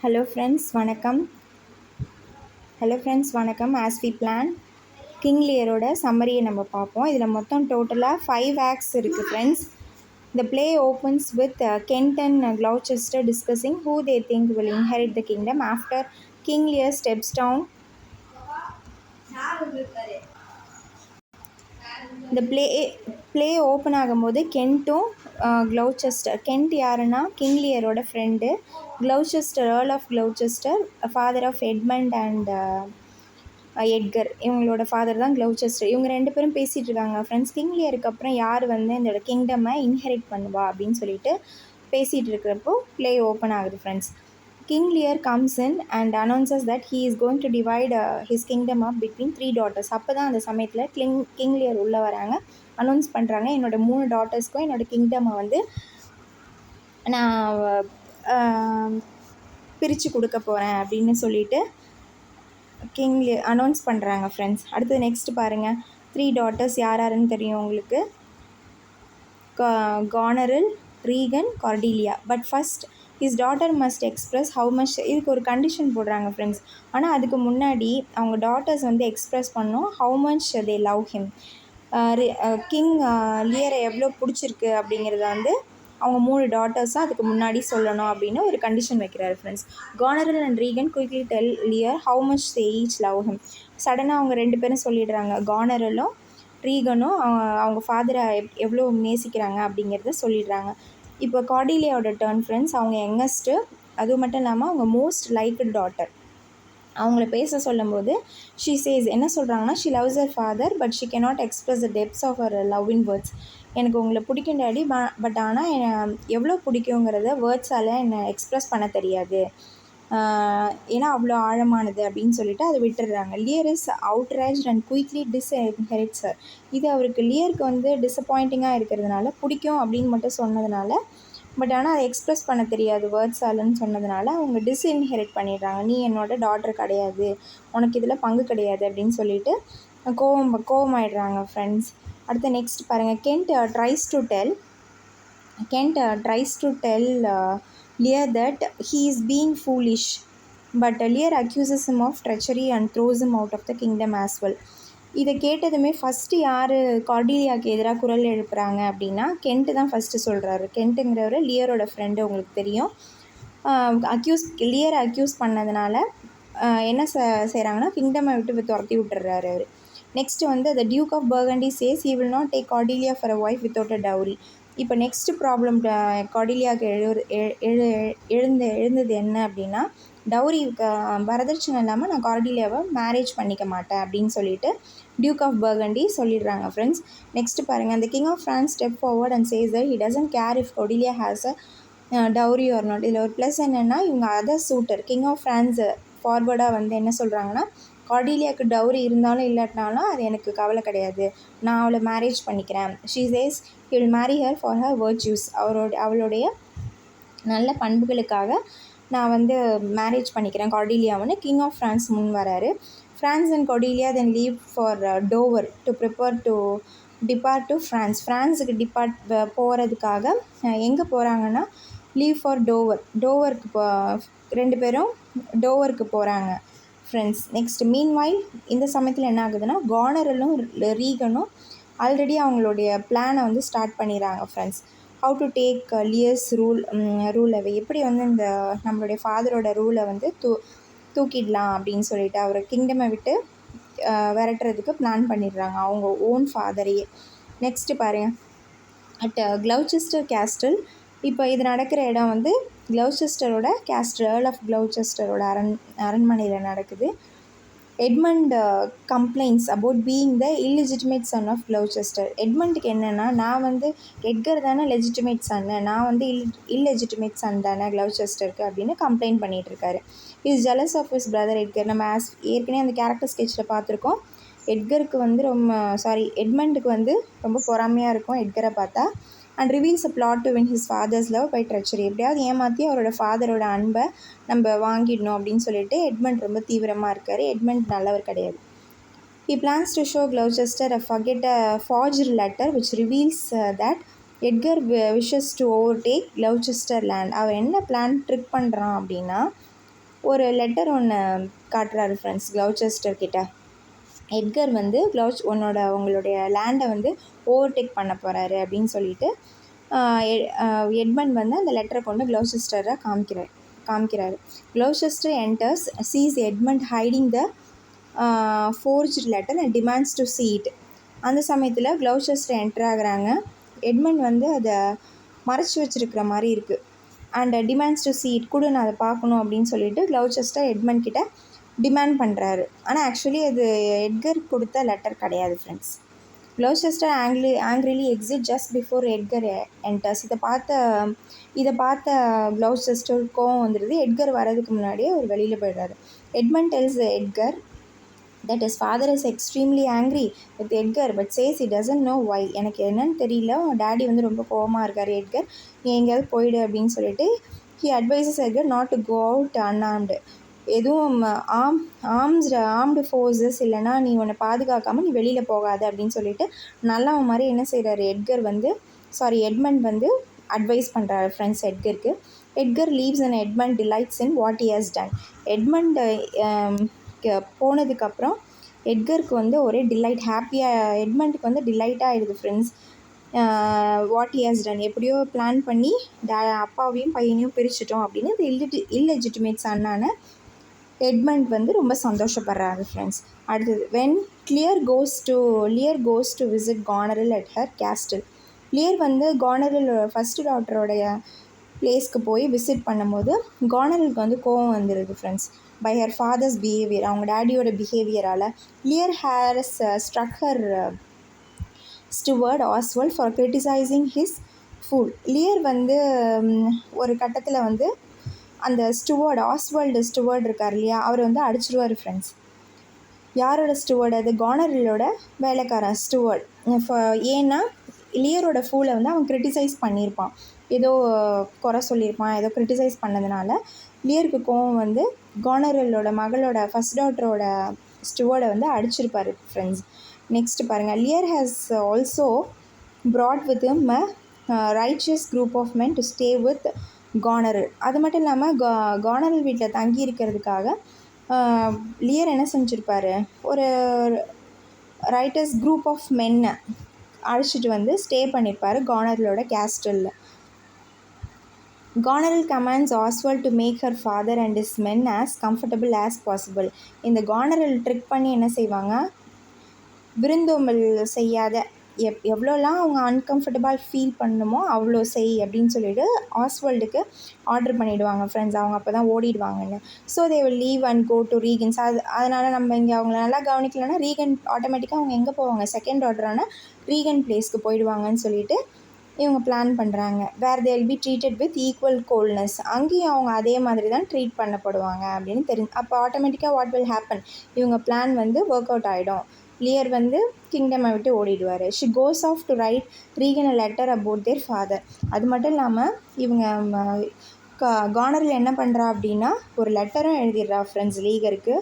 Hello friends, வணக்கம். As we plan, King Learoட சம்மரியை நம்ம பார்ப்போம். இதில் மொத்தம் டோட்டலாக 5 acts இருக்குது friends. The play opens with Kent and Gloucester discussing who they think will inherit the kingdom after King Lear steps down. இந்த play open ஆகும்போது கென்ட்டும் கென்ட் யாருன்னா கிங் லியரோட friend, earl of Gloucester, father of Edmund and Edgar, இவங்களோட father தான் Gloucester. இவங்க 2 பேரும் பேசிகிட்டு இருக்காங்க ஃப்ரெண்ட்ஸ். கிங் லியருக்கு அப்புறம் யார் வந்து இந்த கிங்டமை இன்ஹெரிட் பண்ணுவா அப்படின்னு சொல்லிட்டு பேசிகிட்டு இருக்கிறப்போ ப்ளே ஓப்பன் ஆகுது friends. King Lear comes in and announces that he is going to divide his kingdom up between 3 daughters. அப்போ தான் அந்த சமயத்தில் கிங் லியர் உள்ளே வராங்க, அனௌன்ஸ் பண்ணுறாங்க, என்னோட 3 டாட்டர்ஸ்க்கும் என்னோடய கிங்டமை வந்து நான் பிரித்து கொடுக்க போகிறேன் அப்படின்னு சொல்லிட்டு கிங் லியர் அனௌன்ஸ் பண்ணுறாங்க ஃப்ரெண்ட்ஸ். அடுத்தது நெக்ஸ்ட் பாருங்கள். 3 டாட்டர்ஸ் யாருன்னு தெரியும் உங்களுக்கு. Goneril, Regan, Cordelia. But first his daughter must express how much. இதுக்கு ஒரு கண்டிஷன் போடுறாங்க ஃப்ரெண்ட்ஸ். ஆனால் அதுக்கு முன்னாடி அவங்க டாட்டர்ஸ் வந்து எக்ஸ்ப்ரெஸ் பண்ணோம் how much they love him. King லியரை எவ்வளோ பிடிச்சிருக்கு அப்படிங்கிறத வந்து அவங்க 3 டாட்டர்ஸாக அதுக்கு முன்னாடி சொல்லணும் அப்படின்னு ஒரு கண்டிஷன் வைக்கிறாரு friends. Goneril and Regan quickly tell Lear how much they each love him. சடனாக அவங்க 2 பேரும் சொல்லிடுறாங்க. கானரலும் ரீகனும் அவங்க ஃபாதரை எவ்வளோ நேசிக்கிறாங்க அப்படிங்கிறத சொல்லிடுறாங்க. இப்போ கார்டீலியாவோட டர்ன் ஃப்ரெண்ட்ஸ். அவங்க யங்கஸ்ட்டு, அதுவும் மட்டும் இல்லாமல் அவங்க மோஸ்ட் லைக்டு டாட்டர். அவங்கள பேச சொல்லும்போது ஷீ சேஸ் என்ன சொல்கிறாங்கன்னா, she loves her father but she cannot express the depths of her love in words. எனக்கு உங்களை பிடிக்கும் டாடி, பட் ஆனால் எவ்வளோ பிடிக்குங்கிறத வேர்ட்ஸால் என்னை எக்ஸ்ப்ரெஸ் பண்ண தெரியாது, ஏன்னா அவ்வளோ ஆழமானது அப்படின்னு சொல்லிட்டு அதை விட்டுடுறாங்க. Lear is outraged and quickly disinherits her. இது அவருக்கு லியருக்கு வந்து டிசப்பாயிண்டிங்காக இருக்கிறதுனால, பிடிக்கும் அப்படின்னு மட்டும் சொன்னதுனால, பட் ஆனால் அதை எக்ஸ்ப்ரெஸ் பண்ண தெரியாது வேர்ட்ஸாலன்னு சொன்னதுனால அவங்க டிஸ்இன்ஹெரிட் பண்ணிடுறாங்க. நீ என்னோட டாட்டர் கிடையாது, உனக்கு இதில் பங்கு கிடையாது அப்படின்னு சொல்லிட்டு கோவமாயிடுறாங்க ஃப்ரெண்ட்ஸ். அடுத்து நெக்ஸ்ட் பாருங்கள். கென்ட் tries to tell Lear that he is being foolish, but Lear accuses him of treachery and throws him out of the kingdom as well. இதை கேட்டதுமே ஃபஸ்ட்டு யார் கார்டீலியாவுக்கு எதிராக குரல் எழுப்புறாங்க அப்படின்னா கென்ட்டு தான் ஃபஸ்ட்டு சொல்கிறாரு. கென்ட்டுங்கிறவர் லியரோட ஃப்ரெண்டு, உங்களுக்கு தெரியும். லியரை அக்யூஸ் பண்ணதுனால என்ன செய்கிறாங்கன்னா கிங்டமை விட்டு துரத்தி விட்டுறாரு அவர். நெக்ஸ்ட்டு வந்து the Duke of Burgundy says he will not take Cordelia for a wife without a dowry. இப்போ நெக்ஸ்ட்டு ப்ராப்ளம் கார்டீலியாவுக்கு எழுந்தது என்ன அப்படின்னா, டவுரி வரதட்சணை இல்லாமல் நான் கார்டீலியாவை மேரேஜ் பண்ணிக்க மாட்டேன் அப்படின்னு சொல்லிட்டு டியூக் ஆஃப் பர்கண்டி சொல்லிடுறாங்க ஃப்ரெண்ட்ஸ். நெக்ஸ்ட்டு பாருங்கள். அந்த king of France step forward and says that he doesn't care if Cordelia has a dowry or not. இதில் ஒரு ப்ளஸ் என்னென்னா, இவங்க other suitor king of France ஃபார்வர்டாக வந்து என்ன சொல்கிறாங்கன்னா, கார்டீலியாவுக்கு டவுரி இருந்தாலும் இல்லாட்டினாலும் அது எனக்கு கவலை கிடையாது, நான் அவளை மேரேஜ் பண்ணிக்கிறேன். She chase he will Mary her for her வர்ச்சூஸ். அவளுடைய நல்ல பண்புகளுக்காக நான் வந்து மேரேஜ் பண்ணிக்கிறேன் கார்டீலியாவுன்னு கிங் ஆஃப் ஃப்ரான்ஸ் முன் வராரு. France and Cordelia then leave for Dover to prepare to depart to ஃப்ரான்ஸுக்கு போகிறதுக்காக எங்கே போகிறாங்கன்னா லீவ் ஃபார் டோவருக்கு 2 பேரும் டோவருக்கு போகிறாங்க ஃப்ரெண்ட்ஸ். நெக்ஸ்ட் மீன்வைல் இந்த சமயத்தில் என்ன ஆகுதுன்னா, கானரலும் ரீகனும் ஆல்ரெடி அவங்களுடைய பிளானை வந்து ஸ்டார்ட் பண்ணிடுறாங்க friends. How to take Lear's rule away. எப்படி வந்து இந்த நம்மளுடைய ஃபாதரோட ரூலை வந்து தூக்கிடலாம் அப்படின்னு சொல்லிட்டு அவரை கிங்டமை விட்டு விரட்டுறதுக்கு பிளான் பண்ணிடுறாங்க அவங்க ஓன் ஃபாதரையே. நெக்ஸ்ட்டு பாருங்கள். At Gloucester castle. இப்போ இது நடக்கிற இடம் வந்து க்ளவுச்செஸ்டரோட கேஸ்டல், ஏர்ல் ஆஃப் க்ளவுச்செஸ்டரோட அரண்மனையில் நடக்குது. Edmund complains about being the illegitimate son of Gloucester. எட்மண்டுக்கு என்னென்னா, நான் வந்து எட்கர் தானே லெஜிட்டிமேட் சன்னு, நான் வந்து இல்லெஜிட்டிமேட் சன் தானே க்ளவுச்செஸ்டருக்கு அப்படின்னு கம்ப்ளைண்ட் பண்ணிகிட்ருக்காரு. Is jealous of his brother Edgar. நம்ம ஏற்கனவே அந்த கேரக்டர் ஸ்கெட்சில் பார்த்துருக்கோம். எட்கருக்கு வந்து எட்மண்டுக்கு வந்து ரொம்ப பொறாமையாக இருக்கும் எட்கரை பார்த்தா. And reveals a plot to win his father's love by treachery. எப்படியாவது ஏமாற்றி அவரோட ஃபாதரோட அன்பை நம்ம வாங்கிடணும் அப்படின்னு சொல்லிட்டு எட்மண்ட் ரொம்ப தீவிரமாக இருக்கார். எட்மண்ட் நல்லவர் கிடையாது. He plans to show Gloucester a forged letter which reveals that Edgar wishes to overtake Gloucester land. அவன் என்ன பிளான் ட்ரிக் பண்ணுறான் அப்படின்னா, ஒரு லெட்டர் ஒன்று காட்டுறாரு ஃப்ரெண்ட்ஸ் க்ளௌசெஸ்டர் கிட்ட. எட்கர் வந்து உங்களுடைய லேண்டை வந்து ஓவர்டேக் பண்ண போகிறாரு அப்படின்னு சொல்லிட்டு எட்மண்ட் வந்து அந்த லெட்டரை கொண்டு க்ளௌசெஸ்டரை காமிக்கிறாரு. Gloucester enters, sees Edmund hiding the forged letter and demands to see it. அந்த சமயத்தில் க்ளௌசெஸ்டர் என்டர் ஆகுறாங்க. எட்மண்ட் வந்து அதை மறைச்சி வச்சுருக்கிற மாதிரி இருக்குது. And demands to see it, கூட நான் அதை பார்க்கணும் அப்படின்னு சொல்லிட்டு க்ளௌசெஸ்டர் எட்மண்ட் கிட்ட டிமாண்ட் பண்ணுறாரு. ஆனால் ஆக்சுவலி அது எட்கர் கொடுத்த லெட்டர் கிடையாது friends. Gloucester angrily exit just before Edgar enters. இதை பார்த்த க்ளௌசெஸ்டர் கோவம் வந்துடுது. எட்கர் வர்றதுக்கு முன்னாடியே அவர் வெளியில் போயிடுறாரு. Edmund tells Edgar that his father is extremely angry with Edgar but says he doesn't know why. எனக்கு என்னன்னு தெரியல, டேடி வந்து ரொம்ப கோவமாக இருக்கார் எட்கர், நீ எங்கேயாவது போயிடு அப்படின்னு சொல்லிட்டு he advises Edgar not to go out unarmed. எதுவும் ஆர்ம்டு ஃபோர்ஸஸ் இல்லைனா நீ உன்னை பாதுகாக்காமல் நீ வெளியில் போகாத அப்படின்னு சொல்லிட்டு நல்லவன் மாதிரி என்ன செய்கிறாரு எட்மண்ட் வந்து அட்வைஸ் பண்ணுறாரு ஃப்ரெண்ட்ஸ் எட்கருக்கு. Edgar leaves and Edmund delights in what he has done. Edmund போனதுக்கப்புறம் எட்கருக்கு வந்து ஒரே எட்மண்ட்டுக்கு வந்து டிலைட்டாக ஆகிடுது friends. What he has done, எப்படியோ பிளான் பண்ணி அப்பாவையும் பையனையும் பிரிச்சிட்டோம் அப்படின்னு இல்லெஜிட்டிமேட் சன்னான எட்மண்ட் வந்து ரொம்ப சந்தோஷப்படுறாரு ஃப்ரெண்ட்ஸ். அடுத்தது Lear goes to visit Goneril at her castle. Lear வந்து கானரிலோட ஃபஸ்ட்டு டாட்டரோடைய பிளேஸ்க்கு போய் விசிட் பண்ணும்போது கானரலுக்கு வந்து கோவம் வந்துடுது friends. By her father's behaviour, அவங்க டேடியோட பிஹேவியரால். Lear has struck her steward Oswald for criticising his fool. Lear வந்து ஒரு கட்டத்தில் வந்து அந்த ஆஸ்வல்டு ஸ்டுவர்ட் இருக்கார் இல்லையா, அவர் வந்து அடிச்சிருவார் ஃப்ரெண்ட்ஸ். யாரோட ஸ்டுவர்டு? அது கானரலோட வேலைக்காரன் ஸ்டுவர்ட். ஏன்னா லியரோட ஃபூலை வந்து அவன் கிரிட்டிசைஸ் பண்ணியிருப்பான், ஏதோ குறை சொல்லியிருப்பான், ஏதோ கிரிட்டிசைஸ் பண்ணதுனால லியருக்கு கோவம் வந்து கானரலோட மகளோட ஃபஸ்ட் டாட்டரோட ஸ்டுவர்டை வந்து அடிச்சிருப்பார் ஃப்ரெண்ட்ஸ். நெக்ஸ்ட் பாருங்கள், Lear has also brought with him a righteous group of men to stay with கானரல். அது மட்டும் இல்லாமல் கானரல் வீட்டில் தங்கி இருக்கிறதுக்காக லியர் என்ன செஞ்சுருப்பார், ஒரு ரைட்டர்ஸ் குரூப் ஆஃப் மென்னை அழைச்சிட்டு வந்து ஸ்டே பண்ணியிருப்பார் கானரலோட கேஸ்டலில். Goneril commands Oswald to make her father and his men as comfortable as possible. இந்த கானரல் ட்ரிக் பண்ணி என்ன செய்வாங்க, விருந்தோம்பல் செய்யாத எவ்வளோலாம் அவங்க அன்கம்ஃபர்டபுள் ஃபீல் பண்ணணுமோ அவ்வளோ செய் அப்படின்னு சொல்லிட்டு ஆஸ்வல்டுக்கு ஆர்டர் பண்ணிவிடுவாங்க ஃப்ரெண்ட்ஸ். அவங்க அப்போ தான் ஓடிடுவாங்கன்னு. So they will leave and go to Regan's. அதனால் நம்ம இங்கே அவங்கள நல்லா கவனிக்கலன்னா ரீகன் ஆட்டோமேட்டிக்காக அவங்க எங்கே போவாங்க, செகண்ட் டாட்டரான ரீகன் பிளேஸ்க்கு போயிடுவாங்கன்னு சொல்லிட்டு இவங்க பிளான் பண்ணுறாங்க. Where they will be treated with equal coldness. அங்கேயும் அவங்க அதே மாதிரி தான் ட்ரீட் பண்ணப்படுவாங்க அப்படின்னு தெரிஞ்சு அப்போ ஆட்டோமேட்டிக்காக வாட் வில் ஹேப்பன், இவங்க பிளான் வந்து ஒர்க் அவுட் ஆகிடும். லியர் வந்து கிங்டமை விட்டு ஓடிடுவார். She goes off to write Regan a letter about their father. அது மட்டும் இல்லாமல் இவங்க கானரில் என்ன பண்ணுறா அப்படின்னா ஒரு லெட்டரும் எழுதிடுறா ஃப்ரெண்ட்ஸ் லீகருக்கு,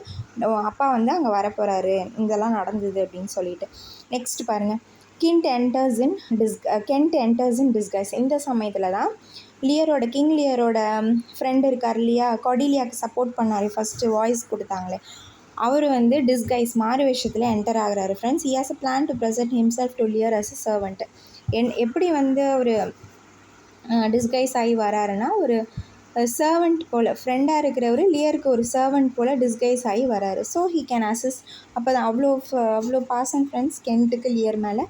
அப்பா வந்து அங்கே வரப்போகிறாரு, இதெல்லாம் நடந்தது அப்படின்னு சொல்லிட்டு. நெக்ஸ்ட் பாருங்கள், கென்ட் என்டர்ஸ் இன் டிஸ்கைஸ். இந்த சமயத்தில் தான் கிங் லியரோட ஃப்ரெண்டு இருக்கார் இல்லையா, கொடிலியாவுக்கு சப்போர்ட் பண்ணார், ஃபஸ்ட்டு வாய்ஸ் கொடுத்தாங்களே, அவர் வந்து டிஸ்கைஸ் மாறு விஷயத்தில் என்டர் ஆகிறாரு friends. He has a plan to present himself to Lear as a servant. எப்படி வந்து ஒரு டிஸ்கைஸ் ஆகி வராருன்னா ஒரு சர்வெண்ட் போல், ஃப்ரெண்டாக இருக்கிறவர் லியருக்கு ஒரு சர்வெண்ட் போல் டிஸ்கைஸ் ஆகி வராரு. So he can assist. அப்போ தான் அவ்வளோ பாசம் ஃப்ரெண்ட்ஸ் கென்ட்டுக்கு லியர் மேலே.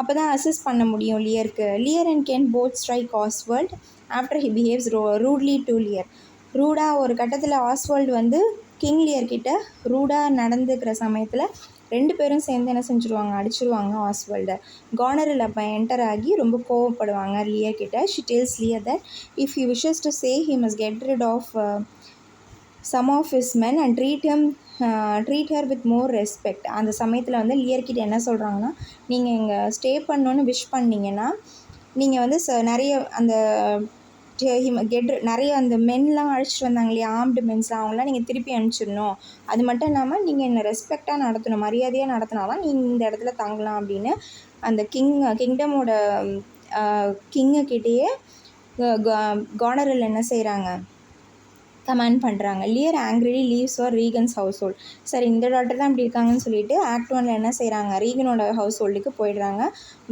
அப்போ தான் அசிஸ்ட் பண்ண முடியும் லியருக்கு. Lear and Kent both strike Oswald after he behaves rudely to Lear. ரூடாக ஒரு கட்டத்தில் ஆஸ்வல்ட் வந்து கிங் லியர்கிட்ட ரூடாக நடந்துக்கிற சமயத்தில் ரெண்டு பேரும் சேர்ந்து என்ன செஞ்சுருவாங்க, அடிச்சிருவாங்க ஆஸ்வல்டை. கானரல் அப்போ என்டர் ஆகி ரொம்ப கோவப்படுவாங்க லியர் கிட்ட. She tells Lear that if he wishes to say he must get rid of some of his men and treat her with more respect. அந்த சமயத்தில் வந்து லியர்கிட்ட என்ன சொல்கிறாங்கன்னா, நீங்கள் இங்கே ஸ்டே பண்ணணுன்னு விஷ் பண்ணிங்கன்னா நீங்கள் வந்து நிறைய அந்த நிறைய அந்த மென்லாம் அழைச்சிட்டு வந்தாங்க இல்லையா, ஆர்ம்டு மென்ஸ்லாம், அவங்களாம் நீங்கள் திருப்பி அனுப்பிச்சிடணும். அது மட்டும் இல்லாமல் நீங்கள் என்னை ரெஸ்பெக்டாக நடத்தணும், மரியாதையாக நடத்தினாதான் நீங்கள் இந்த இடத்துல தங்கலாம் அப்படின்னு அந்த கிங்டமோட கிங்குக்கிட்டேயே கானரல் என்ன செய்கிறாங்க, கமாண்ட் பண்ணுறாங்க. Lear angrily leaves for Regan's household. சரி, இந்த டாட்டர் தான் இப்படி இருக்காங்கன்னு சொல்லிட்டு ஆக்ட் 1ல் என்ன செய்கிறாங்க, ரீகனோட ஹவுஸ் ஹோல்டுக்கு போயிடுறாங்க.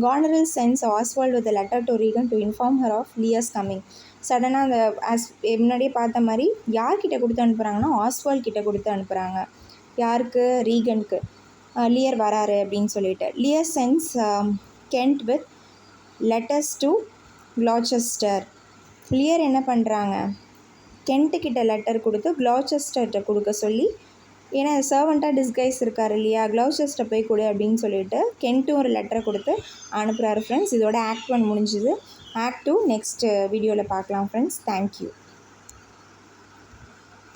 Goneril sends Oswald with letter to Regan to inform her of Lear's coming. சடனாக அந்த முன்னாடியே பார்த்த மாதிரி யார்கிட்ட கொடுத்து அனுப்புகிறாங்கன்னா ஆஸ்வால்ட் கிட்ட கொடுத்து அனுப்புகிறாங்க. யாருக்கு? ரீகனுக்கு. லியர் வராரு அப்படின்னு சொல்லிட்டு. Lear sends Kent with letters to Gloucester. Lear என்ன பண்ணுறாங்க, கென்ட்டுக்கிட்ட லெட்டர் கொடுத்து க்ளாச்செஸ்டர்கிட்ட கொடுக்க சொல்லி, ஏன்னா சர்வெண்ட்டாக டிஸ்கைஸ் இருக்கார் இல்லையா, க்ளாச்செஸ்டர் போய் கொடு அப்படின்னு சொல்லிட்டு கென்ட்டும் ஒரு லெட்டரை கொடுத்து அனுப்புகிறாரு ஃப்ரெண்ட்ஸ். இதோட ஆக்ட் 1 முடிஞ்சுது. ஆக்ட் 2 நெக்ஸ்ட் வீடியோவில் பார்க்கலாம் ஃப்ரெண்ட்ஸ். தேங்க்யூ.